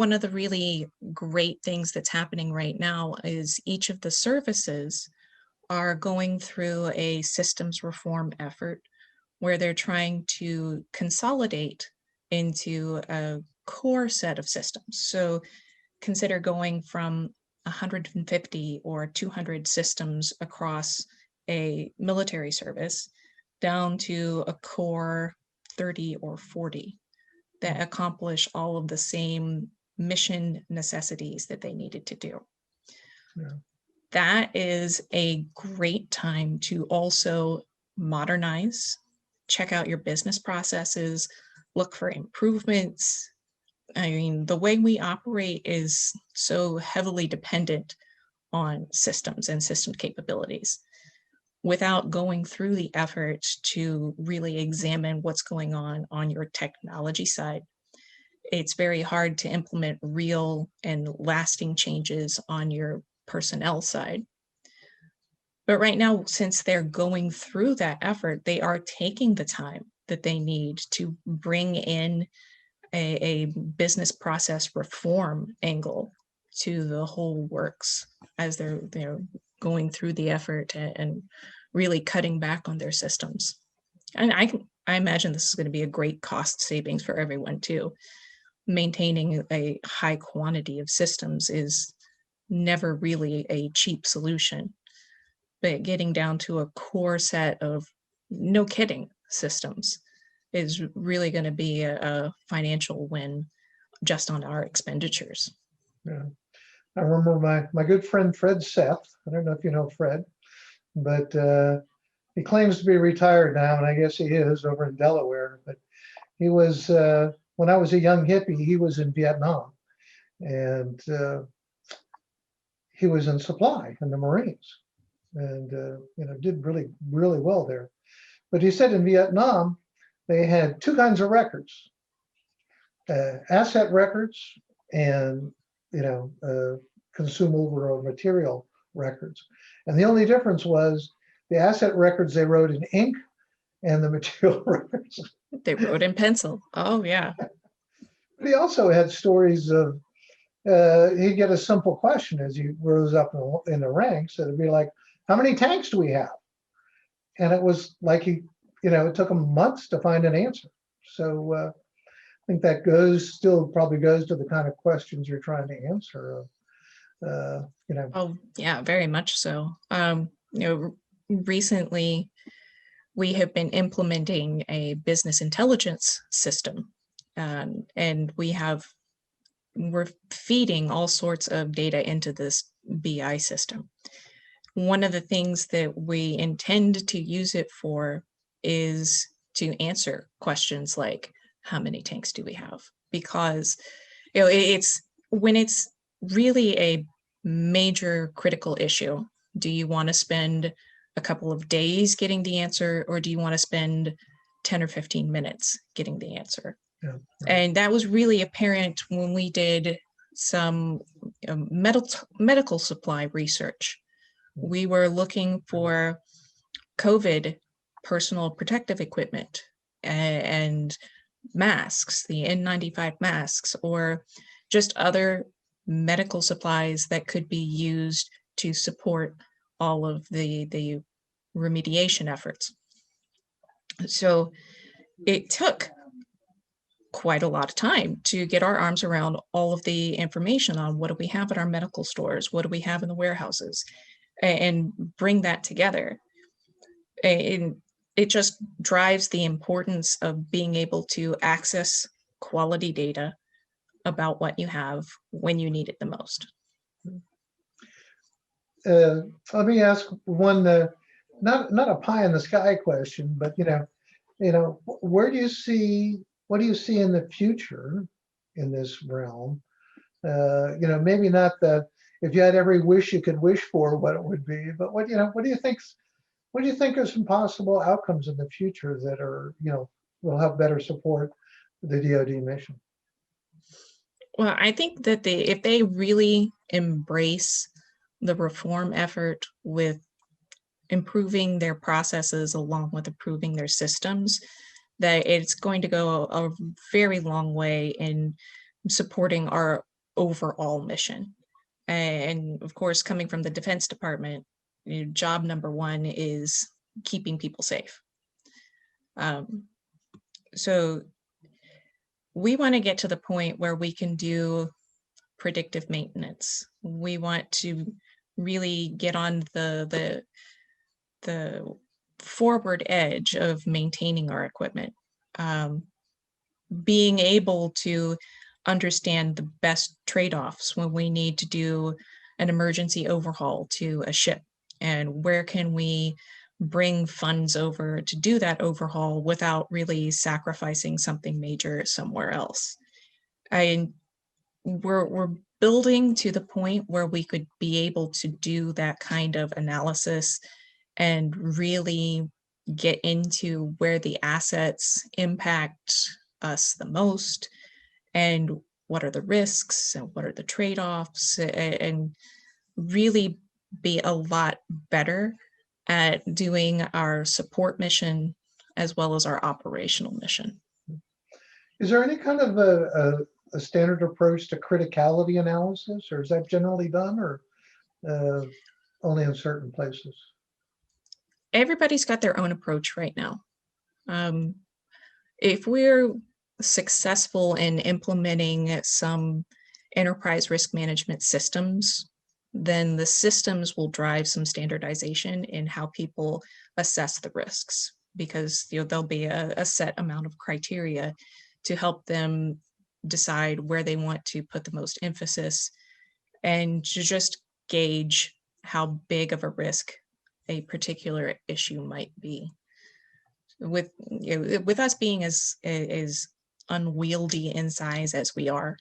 one of the really great things that's happening right now is each of the services are going through a systems reform effort where they're trying to consolidate into a core set of systems. So consider going from 150 or 200 systems across a military service down to a core 30 or 40 that accomplish all of the same mission necessities that they needed to do. Yeah. That is a great time to also modernize, check out your business processes, look for improvements. I mean, the way we operate is so heavily dependent on systems and system capabilities without going through the effort to really examine what's going on your technology side. It's very hard to implement real and lasting changes on your personnel side. But right now, since they're going through that effort, they are taking the time that they need to bring in a business process reform angle to the whole works as they're going through the effort and really cutting back on their systems. And I imagine this is going to be a great cost savings for everyone too. Maintaining a high quantity of systems is never really a cheap solution, but getting down to a core set of, no kidding, systems is really going to be a financial win just on our expenditures. Yeah. I remember my good friend Fred Seth. I don't know if you know Fred, but he claims to be retired now, and I guess he is over in Delaware. But he was, when I was a young hippie, he was in Vietnam, and he was in supply in the Marines, and did really, really well there. But he said in Vietnam, they had two kinds of records, asset records and, consumable or material records. And the only difference was the asset records they wrote in ink and the material records they wrote in pencil. Oh, yeah. But he also had stories of, he'd get a simple question as he rose up in the ranks. It'd be like, how many tanks do we have? And it was like it took him months to find an answer. So I think that still probably goes to the kind of questions you're trying to answer. Oh, yeah, very much so. Recently, we have been implementing a business intelligence system, and we're feeding all sorts of data into this BI system. One of the things that we intend to use it for is to answer questions like, how many tanks do we have? Because it's when it's really a major critical issue, do you want to spend a couple of days getting the answer, or do you want to spend 10 or 15 minutes getting the answer? Yeah, right. And that was really apparent when we did some medical supply research. We were looking for COVID personal protective equipment and masks, the N95 masks, or just other medical supplies that could be used to support all of the remediation efforts. So it took quite a lot of time to get our arms around all of the information on what do we have at our medical stores, what do we have in the warehouses, and bring that together. And it just drives the importance of being able to access quality data about what you have when you need it the most. Let me ask one, not a pie in the sky question, but what do you see in the future in this realm? Maybe not if you had every wish you could wish for, what it would be, but what do you think are some possible outcomes in the future that are, will help better support the DoD mission? Well, I think that if they really embrace the reform effort with improving their processes along with improving their systems, that it's going to go a very long way in supporting our overall mission. And of course, coming from the Defense Department, job number one is keeping people safe. So we want to get to the point where we can do predictive maintenance. We want to really get on the forward edge of maintaining our equipment. Being able to understand the best trade-offs when we need to do an emergency overhaul to a ship, and where can we bring funds over to do that overhaul without really sacrificing something major somewhere else. We're building to the point where we could be able to do that kind of analysis and really get into where the assets impact us the most, and what are the risks and what are the trade-offs, and really be a lot better at doing our support mission as well as our operational mission. Is there any kind of a standard approach to criticality analysis, or is that generally done, or only in certain places? Everybody's got their own approach right now. If we're successful in implementing some enterprise risk management systems, then the systems will drive some standardization in how people assess the risks, because there'll be a set amount of criteria to help them decide where they want to put the most emphasis, and to just gauge how big of a risk a particular issue might be. With us being as unwieldy in size as we are,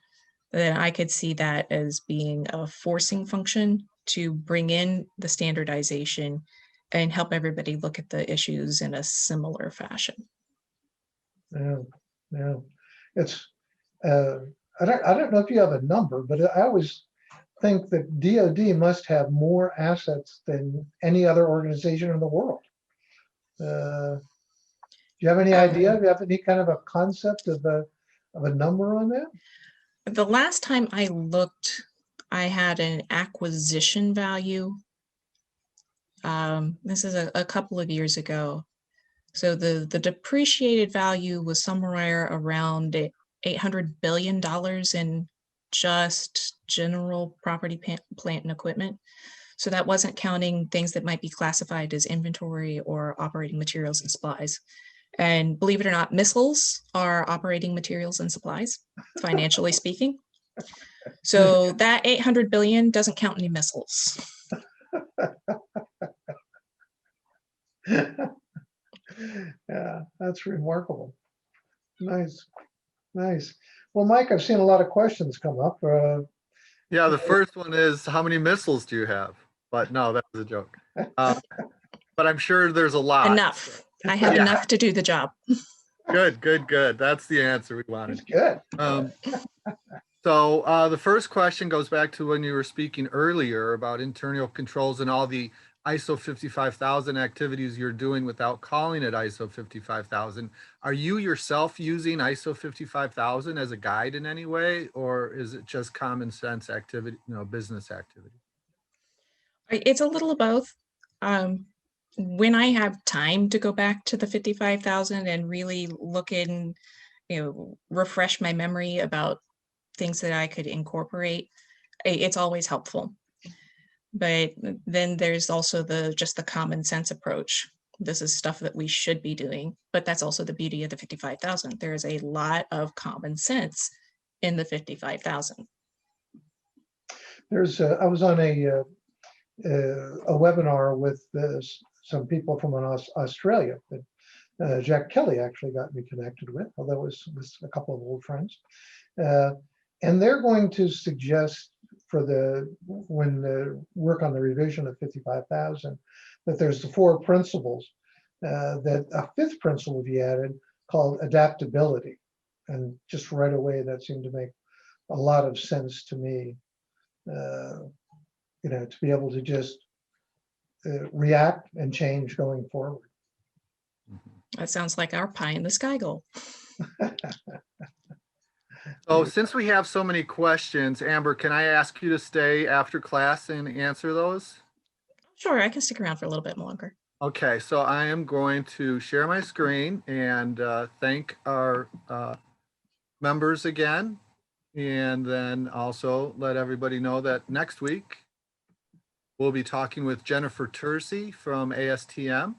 then I could see that as being a forcing function to bring in the standardization and help everybody look at the issues in a similar fashion. Yeah. It's I don't know if you have a number, but I always think that DoD must have more assets than any other organization in the world. Do you have any idea? Do you have any kind of a concept of a number on that? The last time I looked, I had an acquisition value. This is a couple of years ago. So the depreciated value was somewhere around $800 billion in just general property, plant, and equipment. So that wasn't counting things that might be classified as inventory or operating materials and supplies. And believe it or not, missiles are operating materials and supplies, financially speaking. So that 800 billion doesn't count any missiles. Yeah, that's remarkable. Nice. Well, Mike, I've seen a lot of questions come up. Yeah, the first one is, how many missiles do you have? But no, that was a joke. But I'm sure there's a lot. Enough. I have enough to do the job. Good. That's the answer we wanted. Good. So the first question goes back to when you were speaking earlier about internal controls and all the ISO 55000 activities you're doing without calling it ISO 55000. Are you yourself using ISO 55000 as a guide in any way, or is it just common sense activity, business activity? It's a little of both. When I have time to go back to the 55,000 and really look in, refresh my memory about things that I could incorporate, it's always helpful. But then there's also just the common sense approach. This is stuff that we should be doing, but that's also the beauty of the 55,000. There is a lot of common sense in the 55,000. I was on a webinar with some people from Australia that Jack Kelly actually got me connected with, although it was a couple of old friends. And they're going to suggest when the work on the revision of 55,000, that there's the 4 principles, that a 5th principle be added called adaptability. And just right away, that seemed to make a lot of sense to me, to be able to just react and change going forward. That sounds like our pie in the sky goal. So since we have so many questions, Amber, can I ask you to stay after class and answer those? Sure, I can stick around for a little bit longer. Okay, so I am going to share my screen and thank our members again. And then also let everybody know that next week we'll be talking with Jennifer Terzi from ASTM.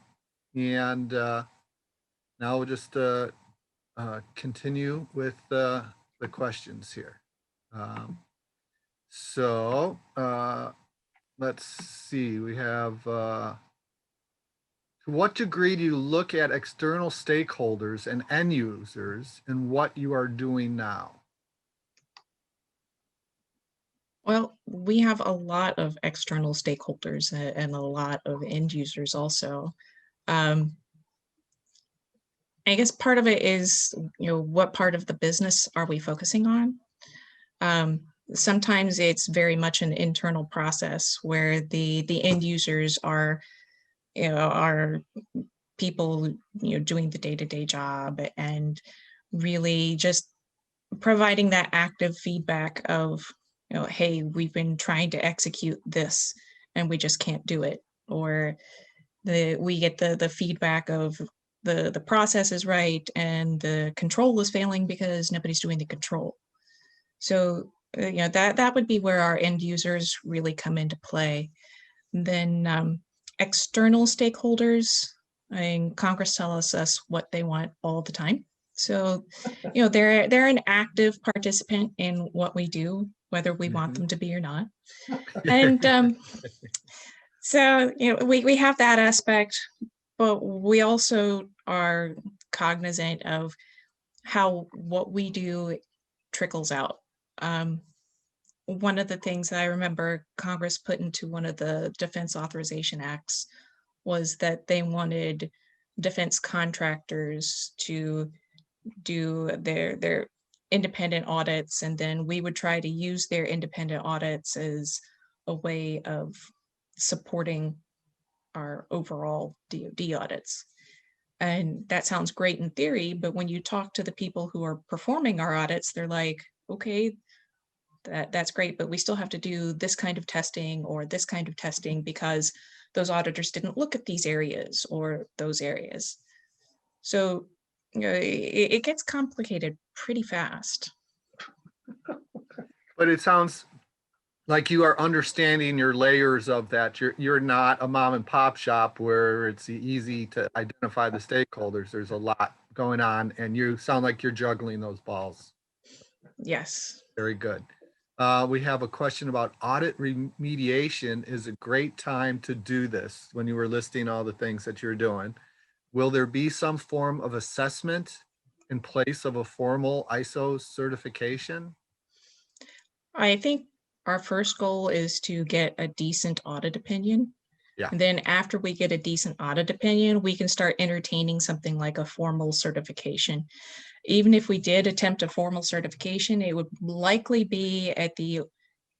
And now we'll just continue with the questions here. So let's see, we have, to what degree do you look at external stakeholders and end users in what you are doing now? Well, we have a lot of external stakeholders and a lot of end users also. I guess part of it is, what part of the business are we focusing on? Sometimes it's very much an internal process where the end users are, are people, doing the day-to-day job and really just providing that active feedback of, hey, we've been trying to execute this and we just can't do it. Or we get the feedback of the process is right and the control is failing because nobody's doing the control. So that would be where our end users really come into play. Then external stakeholders, Congress tells us what they want all the time. So they're an active participant in what we do, whether we want them to be or not. And so we have that aspect, but we also are cognizant of how what we do trickles out. One of the things that I remember Congress put into one of the Defense Authorization Acts was that they wanted defense contractors to do their independent audits, and then we would try to use their independent audits as a way of supporting our overall DoD audits. And that sounds great in theory, but when you talk to the people who are performing our audits, they're like, okay, that's great, but we still have to do this kind of testing or this kind of testing because those auditors didn't look at these areas or those areas. So it gets complicated pretty fast. But it sounds like you are understanding your layers of that. You're not a mom and pop shop where it's easy to identify the stakeholders. There's a lot going on and you sound like you're juggling those balls. Yes. Very good. We have a question about audit remediation. Is a great time to do this when you were listing all the things that you're doing. Will there be some form of assessment in place of a formal ISO certification? I think our first goal is to get a decent audit opinion. Yeah. And then after we get a decent audit opinion, we can start entertaining something like a formal certification. Even if we did attempt a formal certification, it would likely be at the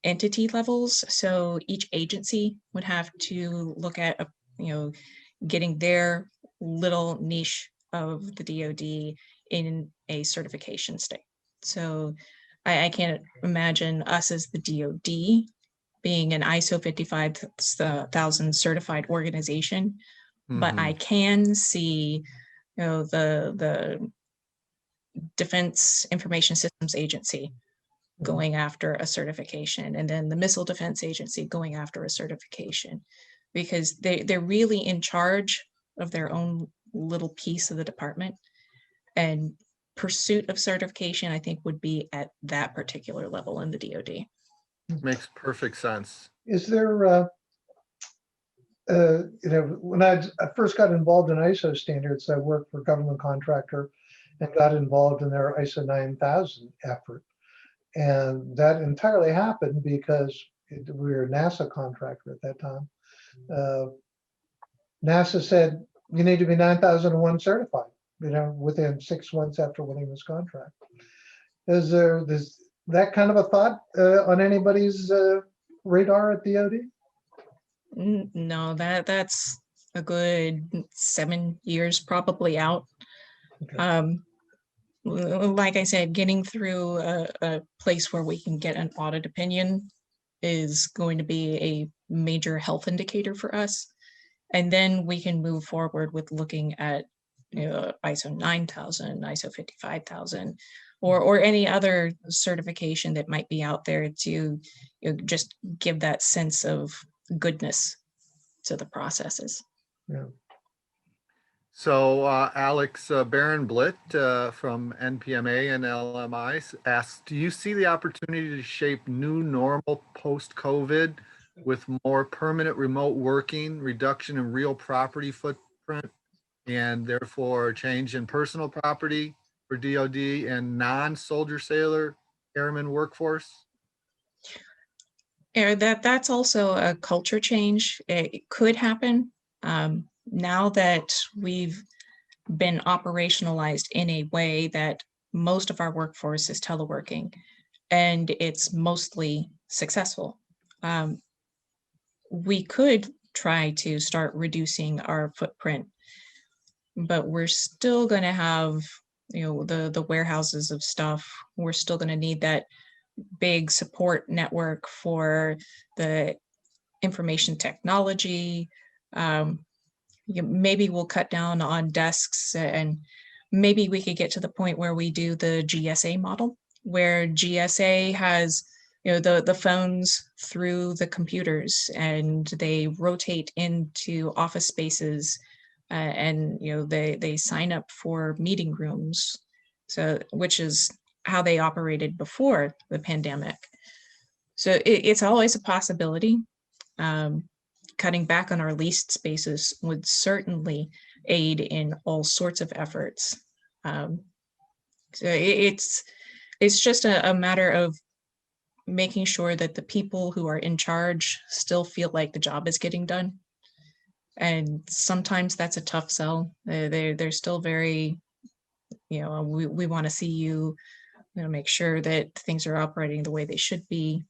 entity levels. So each agency would have to look at, getting their little niche of the DoD in a certification state. So I can't imagine us as the DoD being an ISO 55000 certified organization, but I can see, the Defense Information Systems Agency going after a certification, and then the Missile Defense Agency going after a certification, because they're really in charge of their own little piece of the department. And pursuit of certification, I think, would be at that particular level in the DoD. Makes perfect sense. Is there, when I first got involved in ISO standards, I worked for a government contractor and got involved in their ISO 9000 effort. And that entirely happened because we were a NASA contractor at that time. NASA said, you need to be 9001 certified, within 6 months after winning this contract. Is there that kind of a thought on anybody's radar at DoD? No, that's a good 7 years probably out. Okay. like I said, getting through a place where we can get an audit opinion is going to be a major health indicator for us. And then we can move forward with looking at ISO 9000, ISO 55000, or any other certification that might be out there to just give that sense of goodness to the processes. Yeah. So Alex Baron-Blitt from NPMA and LMI asks, do you see the opportunity to shape new normal post-COVID with more permanent remote working, reduction in real property footprint, and therefore change in personal property for DoD and non-soldier sailor airman workforce? Yeah, that's also a culture change. It could happen. Now that we've been operationalized in a way that most of our workforce is teleworking, and it's mostly successful. We could try to start reducing our footprint, but we're still going to have the warehouses of stuff. We're still going to need that big support network for the information technology. Maybe we'll cut down on desks, and maybe we could get to the point where we do the GSA model, where GSA has the phones through the computers, and they rotate into office spaces, and they sign up for meeting rooms, so which is how they operated before the pandemic. So it's always a possibility. Cutting back on our leased spaces would certainly aid in all sorts of efforts. So it's just a matter of making sure that the people who are in charge still feel like the job is getting done. And sometimes that's a tough sell. They're still very, we want to see you, make sure that things are operating the way they should be.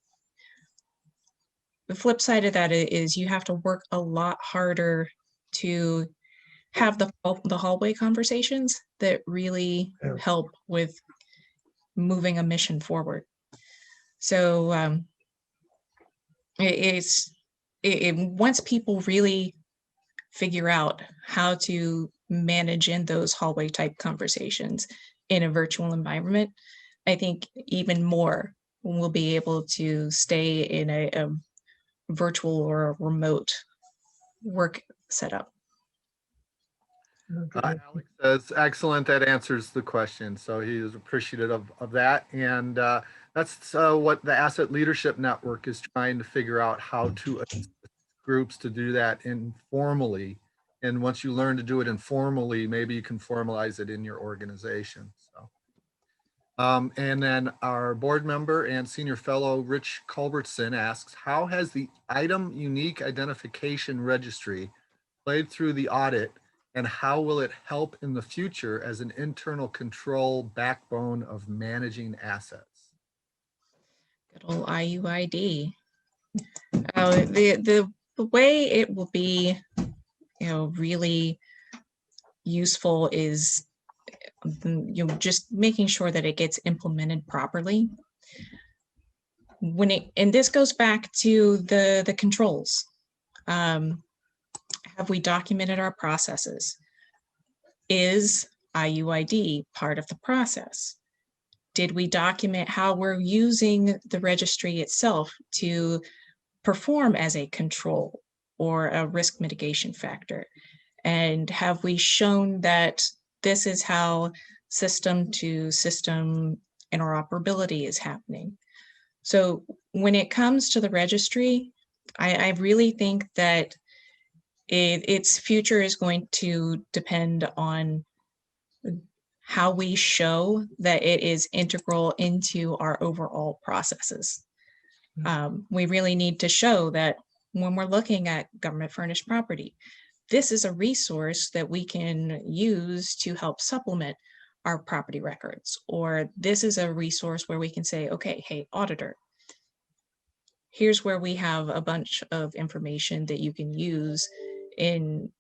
The flip side of that is you have to work a lot harder to have the hallway conversations that really help with moving a mission forward. So once people really figure out how to manage in those hallway type conversations in a virtual environment, I think even more will be able to stay in a virtual or a remote work setup. Alex says, excellent, that answers the question. So he is appreciative of that. And that's what the Asset Leadership Network is trying to figure out, how to assist groups to do that informally. And once you learn to do it informally, maybe you can formalize it in your organization. So, and then our board member and senior fellow, Rich Culbertson, asks, how has the item unique identification registry played through the audit, and how will it help in the future as an internal control backbone of managing assets? Good old IUID. The way it will be, really useful is, just making sure that it gets implemented properly. And this goes back to the controls. Have we documented our processes? Is IUID part of the process? Did we document how we're using the registry itself to perform as a control or a risk mitigation factor? And have we shown that this is how system to system interoperability is happening? So when it comes to the registry, I really think that its future is going to depend on how we show that it is integral into our overall processes. We really need to show that when we're looking at government furnished property, this is a resource that we can use to help supplement our property records, or this is a resource where we can say, okay, hey, auditor, here's where we have a bunch of information that you can use in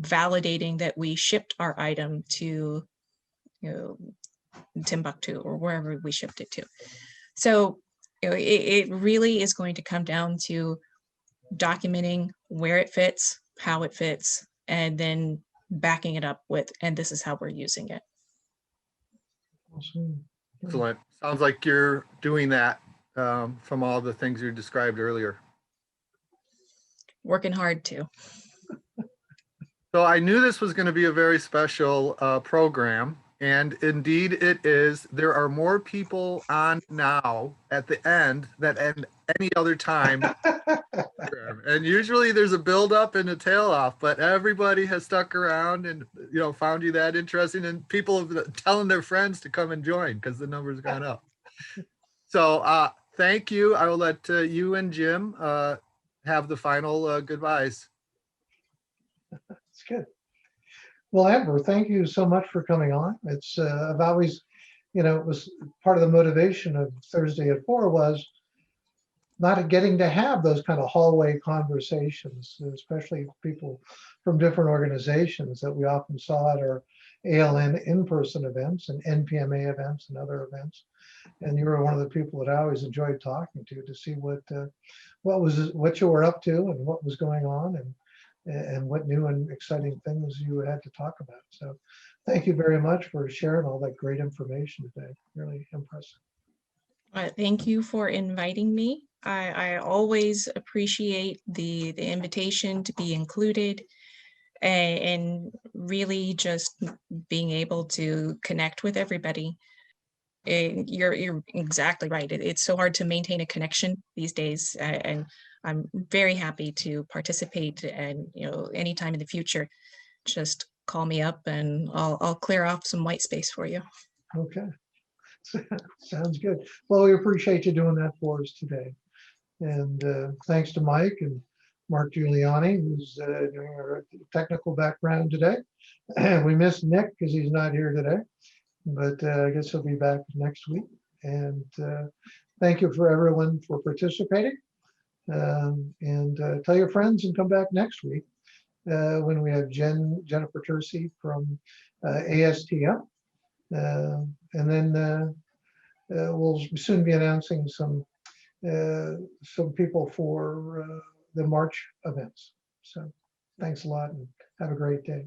validating that we shipped our item to Timbuktu or wherever we shipped it to. So it really is going to come down to documenting where it fits, how it fits, and then backing it up with, and this is how we're using it. Awesome. Excellent. Sounds like you're doing that from all the things you described earlier. Working hard too. So I knew this was going to be a very special program, and indeed it is. There are more people on now at the end than at any other time. And usually there's a build up and a tail off, but everybody has stuck around and found you that interesting, and people have telling their friends to come and join because the number's gone up. So thank you. I will let you and Jim have the final goodbyes. That's good. Well, Amber, thank you so much for coming on. It's I've always, it was part of the motivation of Thursday at 4 was not getting to have those kind of hallway conversations, especially people from different organizations that we often saw at our ALN in-person events and NPMA events and other events. And you were one of the people that I always enjoyed talking to see what you were up to and what was going on and what new and exciting things you had to talk about. So thank you very much for sharing all that great information today. Really impressive. Thank you for inviting me. I always appreciate the invitation to be included and really just being able to connect with everybody. You're exactly right. It's so hard to maintain a connection these days, and I'm very happy to participate. And anytime in the future, just call me up and I'll clear off some white space for you. Okay, sounds good. Well, we appreciate you doing that for us today, and thanks to Mike and Mark Giuliani, who's doing our technical background today. We miss Nick because he's not here today, but I guess he'll be back next week. And thank you for everyone for participating. And tell your friends and come back next week when we have Jennifer Tercey from ASTM. And then we'll soon be announcing some people for the March events. So thanks a lot and have a great day.